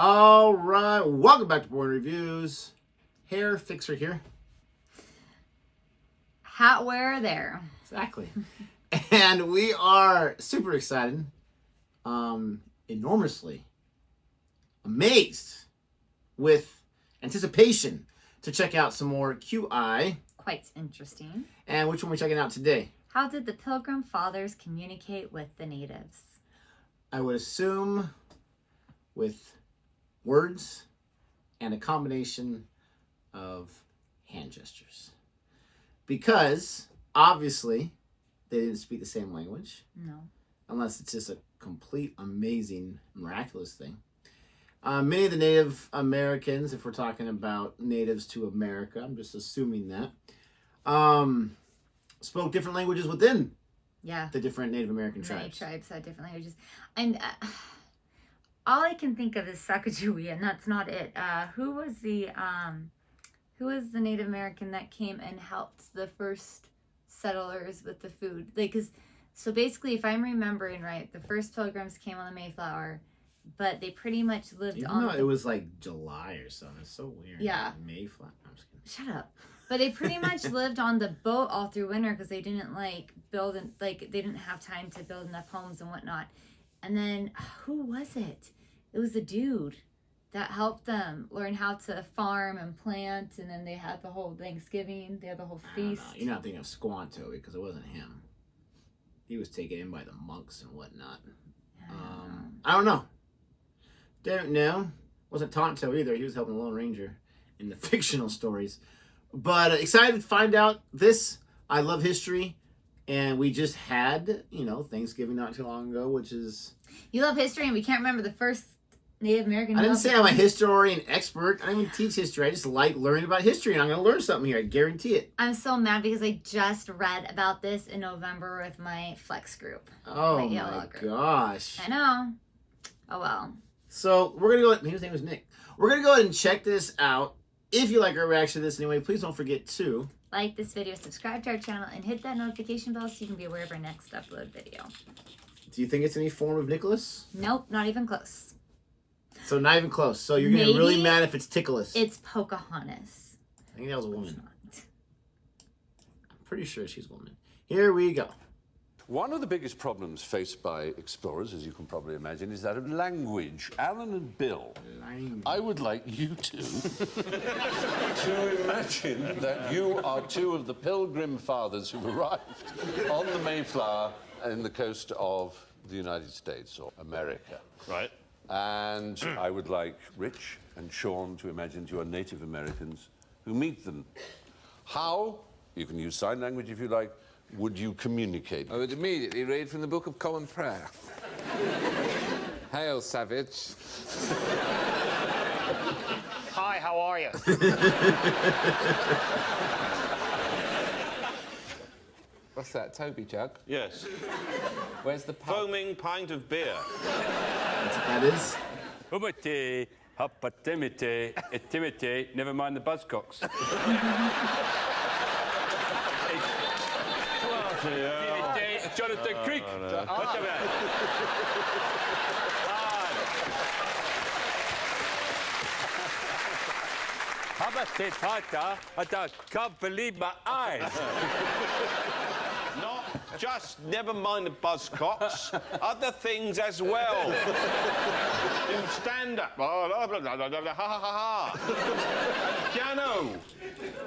All right, welcome back to Boring Reviews. Hair fixer here. Hat wearer there. Exactly. And we are super excited, enormously amazed with anticipation to check out some more QI. Quite interesting. And which one are we checking out today? How did the Pilgrim Fathers communicate with the natives? I would assume with words and a combination of hand gestures. Because, obviously, they didn't speak the same language. No. Unless it's just a complete, amazing, miraculous thing. Many of the Native Americans, if we're talking about natives to America, I'm just assuming that, spoke different languages within the different Native American tribes. Many tribes had different languages. And all I can think of is Sacagawea, and that's not it. Who was the Native American that came and helped the first settlers with the food? So basically, if I'm remembering right, the first Pilgrims came on the Mayflower, but they pretty much lived on. It was like July or something. It's so weird. Yeah. Mayflower. I'm just kidding. Shut up. But they pretty much lived on the boat all through winter because they didn't they didn't have time to build enough homes and whatnot. And then who was it? It was a dude that helped them learn how to farm and plant, and then they had the whole Thanksgiving. They had the whole feast. You're not thinking of Squanto because it wasn't him. He was taken in by the monks and whatnot. I don't know. Don't know. Wasn't Tonto either. He was helping the Lone Ranger in the fictional stories. But excited to find out this. I love history. And we just had, Thanksgiving not too long ago, which is... You love history and we can't remember the first Native American... I didn't say I'm a historian expert. I don't even teach history. I just like learning about history. And I'm going to learn something here. I guarantee it. I'm so mad because I just read about this in November with my Flex group. Oh my gosh. I know. Oh well. So we're going to go... His name was Nick. We're going to go ahead and check this out. If you like our reaction to this anyway, please don't forget to... like this video, subscribe to our channel, and hit that notification bell so you can be aware of our next upload video. Do you think it's any form of Nicholas? Nope, not even close. So not even close. So you're getting really mad if it's Tickleus. It's Pocahontas. I think that was a woman. I'm pretty sure she's a woman. Here we go. One of the biggest problems faced by explorers, as you can probably imagine, is that of language. Alan and Bill, I would like you two to imagine that you are two of the Pilgrim Fathers who've arrived on the Mayflower in the coast of the United States or America. Right. And I would like Rich and Sean to imagine you are Native Americans who meet them. How, you can use sign language if you like, would you communicate? I would immediately read from the Book of Common Prayer. Hail, savage. Hi, how are you? What's that, Toby jug? Yes. Where's the pub? Foaming pint of beer. That's what that is. Humate, hapatimite, etimite, never mind the buzzcocks. Jonathan Creek. What's about? Habate tata, I can't believe my eyes. Not just never mind the buzzcocks, other things as well. Do stand up. Ha ha ha ha. Piano.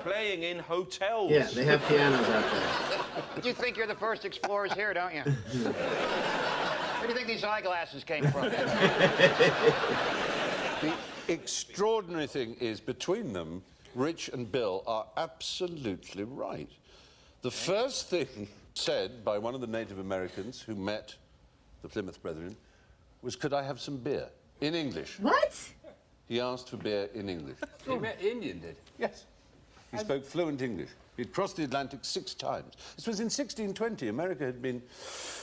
Playing in hotels. Yeah, they have pianos out there. You think you're the first explorers here, don't you? Where do you think these eyeglasses came from? The extraordinary thing is, between them, Rich and Bill are absolutely right. The first thing said by one of the Native Americans who met the Plymouth Brethren was, could I have some beer? In English. What? He asked for beer in English. He met Indian, did? Yes. He spoke fluent English. He'd crossed the Atlantic 6 times. This was in 1620. America had been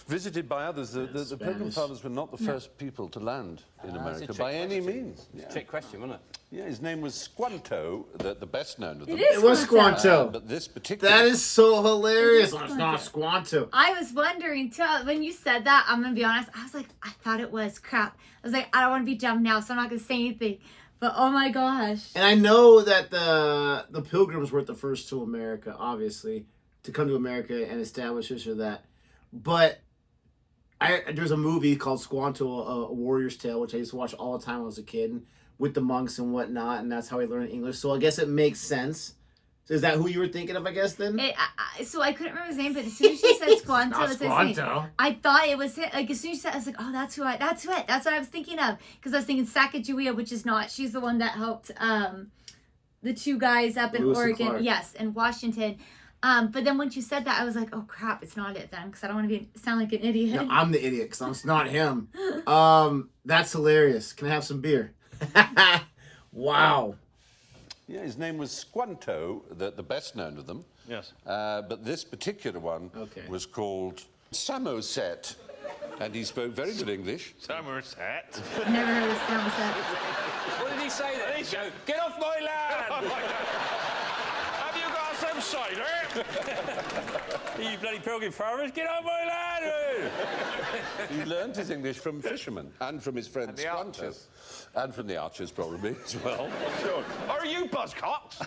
visited by others. The Pilgrim Fathers were not the first people to land in America by any means. It's a trick question, wasn't it? Yeah, his name was Squanto, the best known of them. It is It was Squanto. But this particular... That is so hilarious. It is It's not Squanto. I was wondering too, when you said that, I'm gonna be honest, I was like, I thought it was crap. I was like, I don't want to be dumb now, so I'm not gonna say anything. But oh my gosh. And I know that the Pilgrims weren't the first to America, obviously, to come to America and establish this or that. But there's a movie called Squanto, A Warrior's Tale, which I used to watch all the time when I was a kid, with the monks and whatnot, and that's how I learned English. So I guess it makes sense. So is that who you were thinking of, I guess, then? So I couldn't remember his name, but as soon as she said Squanto, Not Squanto. I thought it was him. Like, as soon as she said, I was like, oh, that's it. That's what I was thinking of. Because I was thinking Sacagawea, which is not. She's the one that helped the two guys up in Lewis and Oregon. Clark. Yes, in Washington. But then when you said that, I was like, oh, crap, it's not it then. Because I don't want to sound like an idiot. No, I'm the idiot, because it's not him. That's hilarious. Can I have some beer? Wow. Yeah, his name was Squanto, the best known of them. Yes. But this particular one was called Samoset. And he spoke very good English. Somerset. Never heard of Samoset. What did he say then? He go, get off my land! Have you got some cider? You bloody Pilgrim Farmers, get off my land! He learned his English from fishermen and from his friend the Squanto. archers. And from the archers, probably, as well. Sure. Are you buzzcocks?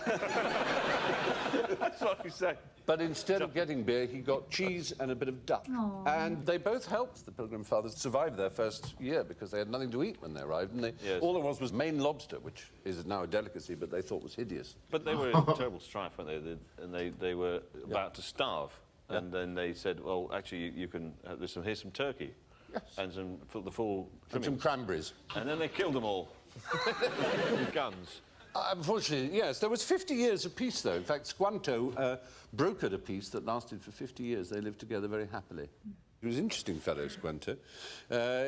That's what he said. But instead of getting beer, he got cheese and a bit of duck. Aww. And they both helped the Pilgrim Fathers survive their first year because they had nothing to eat when they arrived. And all there was Maine lobster, which is now a delicacy, but they thought was hideous. But they were in terrible strife, weren't they? And they were about to starve. And then they said, well, actually, you can, here's some turkey. Yes. And the full And some cranberries. And then they killed them all with guns. Unfortunately, yes. There was 50 years of peace, though. In fact, Squanto brokered a peace that lasted for 50 years. They lived together very happily. He was an interesting fellow, Squanto.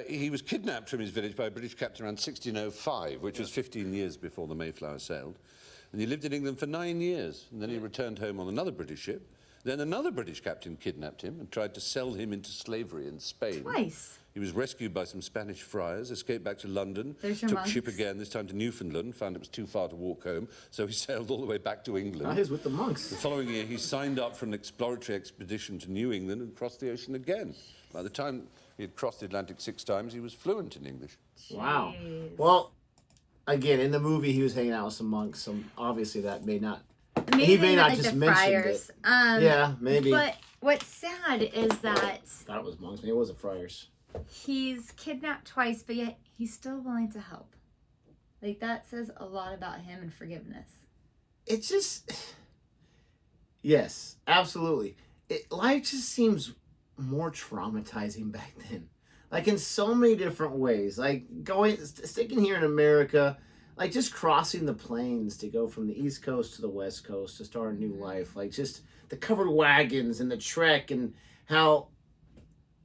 He was kidnapped from his village by a British captain around 1605, which was 15 years before the Mayflower sailed. And he lived in England for 9 years. And then he returned home on another British ship. Then another British captain kidnapped him and tried to sell him into slavery in Spain. Twice. He was rescued by some Spanish friars, escaped back to London, There's your took monks. ship again, this time to Newfoundland, found it was too far to walk home, so he sailed all the way back to England. Now he's with the monks. The following year, he signed up for an exploratory expedition to New England and crossed the ocean again. By the time he had crossed the Atlantic 6 times, he was fluent in English. Wow. Jeez. Well, again, in the movie, he was hanging out with some monks, so obviously that may not... Maybe he may they not like just the mentioned friars. it. Yeah, maybe. But what's sad is that I thought it was monks. Maybe it wasn't friars. he's kidnapped twice, but yet he's still willing to help. Like, that says a lot about him and forgiveness. It's just... Yes, absolutely. Life just seems more traumatizing back then. Like, in so many different ways. Like, sticking here in America... Like, just crossing the plains to go from the East Coast to the West Coast to start a new life. Like, just the covered wagons and the trek and how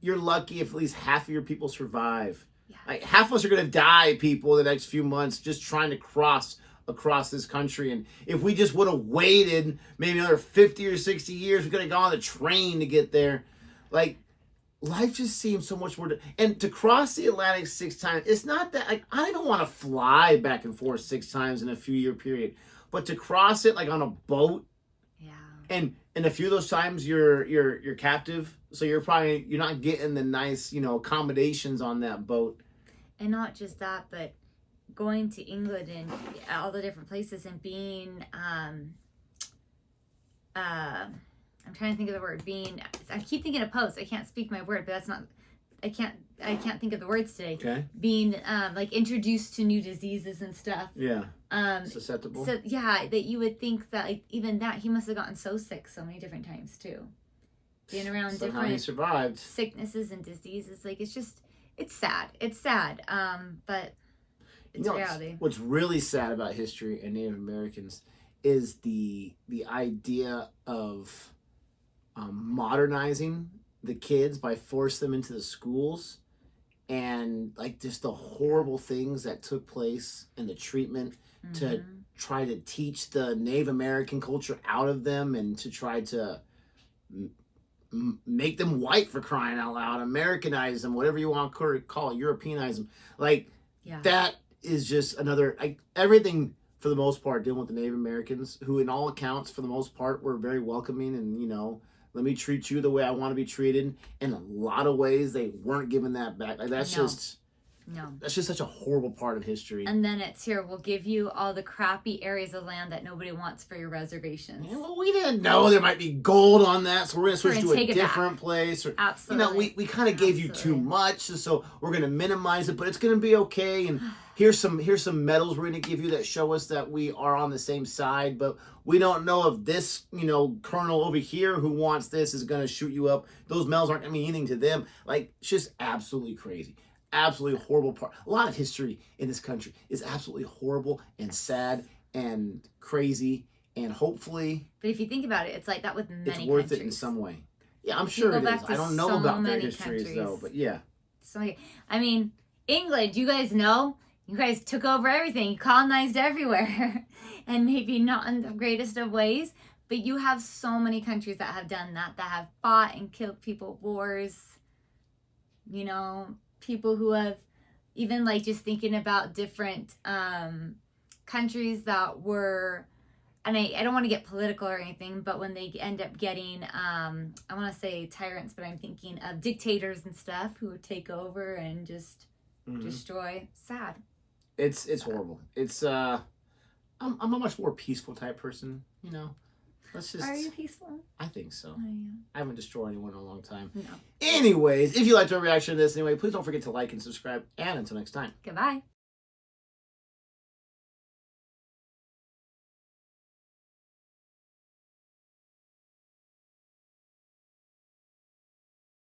you're lucky if at least half of your people survive. Yeah. Like, half of us are going to die, people, in the next few months just trying to cross across this country. And if we just would have waited maybe another 50 or 60 years, we could have gone on the train to get there. Like... Life just seems so much more... And to cross the Atlantic 6 times, it's not that... Like, I don't even want to fly back and forth 6 times in a few-year period. But to cross it, like, on a boat... Yeah. And a few of those times, you're captive. So you're not getting the nice, accommodations on that boat. And not just that, but going to England and all the different places and being... I'm trying to think of the word. I keep thinking of post. I can't speak my word, but that's not. I can't think of the words today. Okay. Being like introduced to new diseases and stuff. Yeah. Susceptible. So yeah, that you would think that like even that he must have gotten so sick so many different times too. Being around Somehow he different survived. sicknesses and diseases, like it's sad. It's sad. But it's reality. What's really sad about history and Native Americans is the idea of modernizing the kids by forcing them into the schools and like just the horrible things that took place and the treatment to try to teach the Native American culture out of them and to try to make them white, for crying out loud, Americanize them, whatever you want to call it, Europeanize them. Like, that is just another, like, everything for the most part dealing with the Native Americans, who in all accounts, for the most part, were very welcoming and, you know, let me treat you the way I want to be treated. In a lot of ways, they weren't giving that back. Like, that's just such a horrible part of history. And then it's here, we'll give you all the crappy areas of land that nobody wants for your reservations. Yeah, well, we didn't know there might be gold on that, so we're going to switch to a different place. Or, Absolutely. You know, we kind of gave you too much, so we're going to minimize it, but it's going to be okay. And here's some medals we're going to give you that show us that we are on the same side, but we don't know if this, you know, colonel over here who wants this is going to shoot you up. Those medals aren't going to mean anything to them. Like, it's just absolutely crazy. Absolutely horrible part. A lot of history in this country is absolutely horrible and sad and crazy, and hopefully, but if you think about it, it's like that with many countries. It's worth it in some way. Yeah, I'm sure it is. I don't know about their histories though, but yeah. So, I mean, England, you guys know, you guys took over everything, you colonized everywhere, and maybe not in the greatest of ways, but you have so many countries that have done that have fought and killed people, wars, you know, people who have, even like just thinking about different countries that were, and I don't want to get political or anything, but when they end up getting, I want to say tyrants, but I'm thinking of dictators and stuff who would take over and just destroy. Sad. It's horrible. It's I'm a much more peaceful type person, you know. Let's just. Are you peaceful? I think so. I am. I haven't destroyed anyone in a long time. No. Anyways, if you liked our reaction to this anyway, please don't forget to like and subscribe. And until next time. Goodbye.